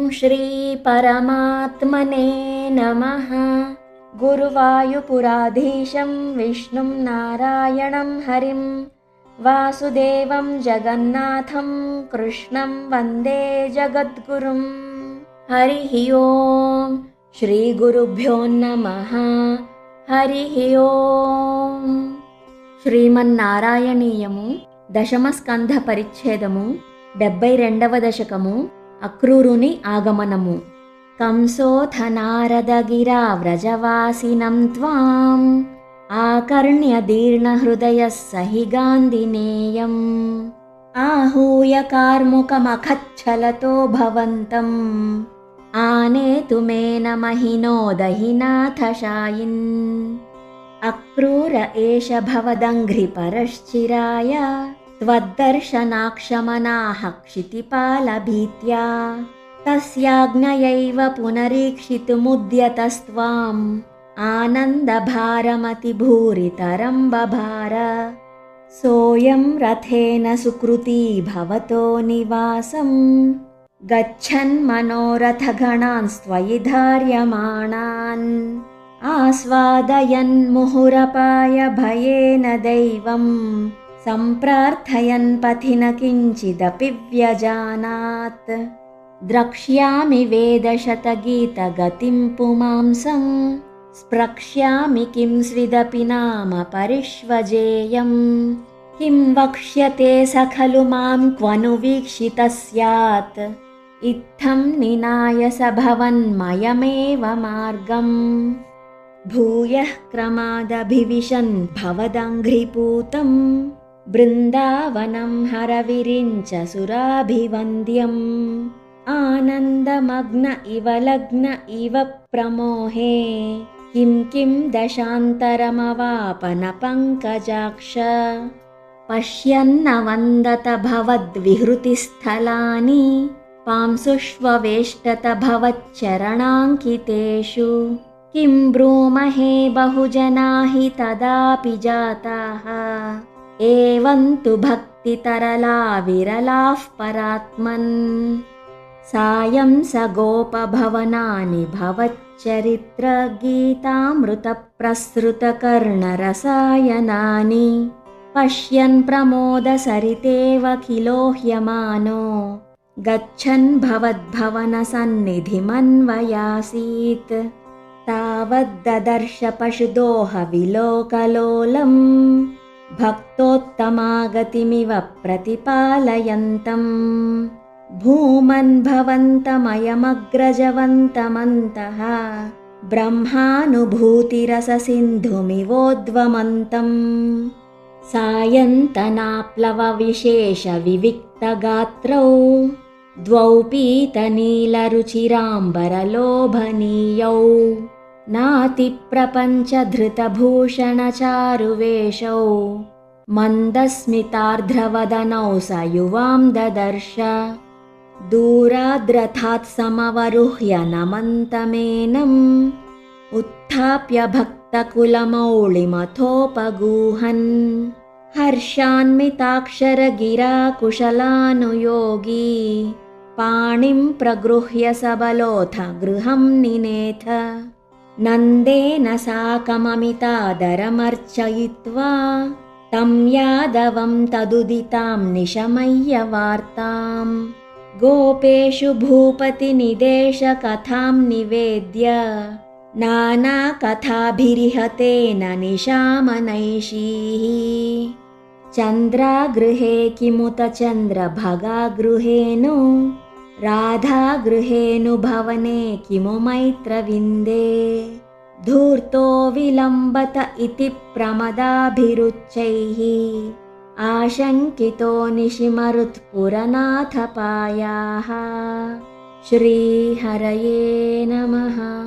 श्री परमात्मने नमः। गुरुवायुपुराधीशं विष्णुं नारायणं हरिं वासुदेवं जगन्नाथं कृष्णं वन्दे जगद्गुरुं। हरिः ओम् श्रीगुरुभ्यो नमः। हरिः ओम्। శ్రీమన్నారాయణీయము దశమస్కంధ పరిచ్ఛేదము 72వ దశకము అక్రూరుని ఆగమనము. కంసోథ నారదగిరా వ్రజవాసినం త్వాం ఆకర్ణ్య దీర్ణహృదయః సహి గాంధినేయం ఆహూయ కార్ముకమఖచ్చలతో భవంతం ఆనేతుమేన మహినో దహినాథ శాయిన్. అక్రూర ఏష భవదంఘ్రిపరశ్చిరాయ త్వద్దర్శనాక్షమనాః క్షితిపాలభీత్యా తస్యాజ్ఞయైవ పునరీక్షితుముద్యతస్త్వాం ఆనందభారమతిభూరితరం బభార. సోయం రథేన సుకృతీ భవతో నివాసం గచ్చన్మనోరథగణాన్ స్త్వయి ధార్యమాణాన్ ఆస్వాదయన్ ముహురపాయ భయేన దైవం సంప్రార్థయన్ పథిన కించిదపి వ్యజానాత్. ద్రక్ష్యామి వేదశతగీతగతిం పుమాంసం స్ప్రక్ష్యామి కిం స్విదపి నామ పరిష్వజేయం. కిం వక్ష్యతే స ఖలు మాం క్వను వీక్షితః స్యాత్ ఇత్థం నినాయ స భవన్మయమేవ మార్గం. భూయః క్రమాదభివిశన్ భవదంఘ్రిపూతం బృందావనం హరవిరించ సురాభివంద్యం. ఆనందమగ్న ఇవ లగ్న ఇవ ప్రమోహే కిం కిం దశాంతరమవాపన పంకజాక్ష. పశ్యన్న వందత భవద్విహృతిస్థలాని పాంసుష్వేష్టత భవచ్చరణాంకితేషు. కిం బ్రూమహే బహుజనాహి తదాపి జాతాః ఏవం తు భక్తితరలా విరలాః పరాత్మన్. సాయం స గోపభవనాని భవచ్చరిత్ర గీతామృత ప్రసృత కర్ణరసాయనాని. పశ్యన్ ప్రమోద సరితేవ కిలోహ్యమానో గచ్చన్ భవద్భవన సన్నిధిమన్వయాసీత్. తావద్దదర్శ పశుదోహ విలోకలోలం భక్తోత్తమాగతిమివ ప్రతిపాలయంతం. భూమన్ భవంతమయమగ్రజవంతమంతః బ్రహ్మానుభూతిరససింధుమివోద్వమంతం. సాయంతనాప్లవ విశేష వివిక్తగాత్రౌ ద్వౌ పీతనీలరుచిరాంబరలోభనీయౌ. నాతిప్రపంచధృతభూషణచారువేషౌ మందస్మితార్ధ్రవదనౌ స యువాం దదర్శ. దూరాద్రథాత్ సమవరుహ్య నమంతమేనం ఉత్థాప్య భక్తకులమౌళిమథోపగూహన్. హర్షాన్వితాక్షరగిరాకుశలానుయోగీ పాణిం ప్రగృహ్య సబలోథ గృహం నినేథ. నందేన సాకమమితాదరమర్చయిత్వా తం యాదవం తదుదితాం నిశమయ్య వార్తాం. గోపేషు భూపతి నిదేశ కథాం నివేద్య నానాకథాభిరిహతేన నిశామనైషీః. చంద్రాగృహే కిముత చంద్రభగాగృహేను రాధాగృహేను భవనే కిము మైత్రవిందే. ధూర్తో విలంబత ఇతి ప్రమదాభిరుచ్చైః ఆశంకితో నిశిమరుత్పురనాథపాయాః. శ్రీహరయే నమః.